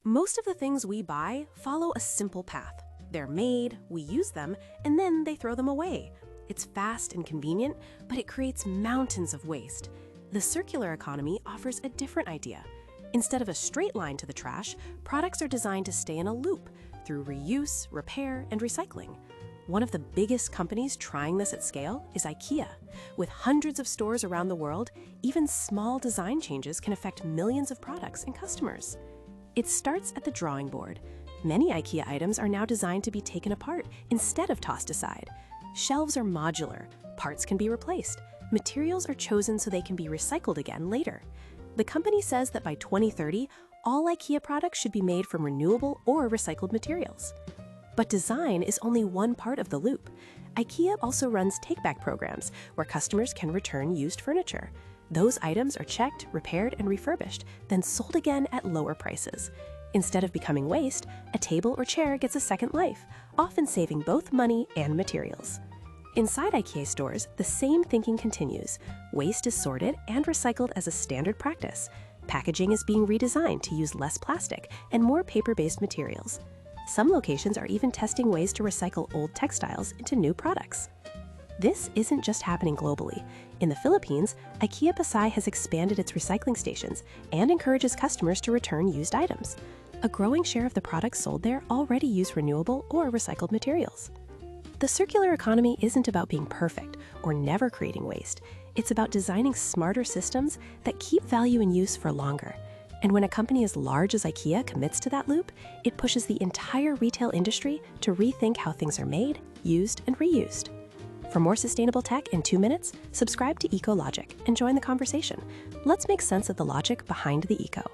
Most of the things we buy follow a simple path. They're made, we use them, and then they throw them away. It's fast and convenient, but it creates mountains of waste. The circular economy offers a different idea. Instead of a straight line to the trash, products are designed to stay in a loop through reuse, repair, and recycling. One of the biggest companies trying this at scale is IKEA. With hundreds of stores around the world, even small design changes can affect millions of products and customers. It starts at the drawing board. Many IKEA items are now designed to be taken apart instead of tossed aside. Shelves are modular, parts can be replaced, materials are chosen so they can be recycled again later. The company says that by 2030, all IKEA products should be made from renewable or recycled materials. But design is only one part of the loop. IKEA also runs take-back programs where customers can return used furniture. Those items are checked, repaired, and refurbished, then sold again at lower prices. Instead of becoming waste, a table or chair gets a second life, often saving both money and materials. Inside IKEA stores, the same thinking continues. Waste is sorted and recycled as a standard practice. Packaging is being redesigned to use less plastic and more paper-based materials. Some locations are even testing ways to recycle old textiles into new products. This isn't just happening globally. In the Philippines, IKEA Pasay has expanded its recycling stations and encourages customers to return used items. A growing share of the products sold there already use renewable or recycled materials. The circular economy isn't about being perfect or never creating waste. It's about designing smarter systems that keep value in use for longer. And when a company as large as IKEA commits to that loop, it pushes the entire retail industry to rethink how things are made, used, and reused. For more sustainable tech in 2 minutes, subscribe to EcoLogic and join the conversation. Let's make sense of the logic behind the eco.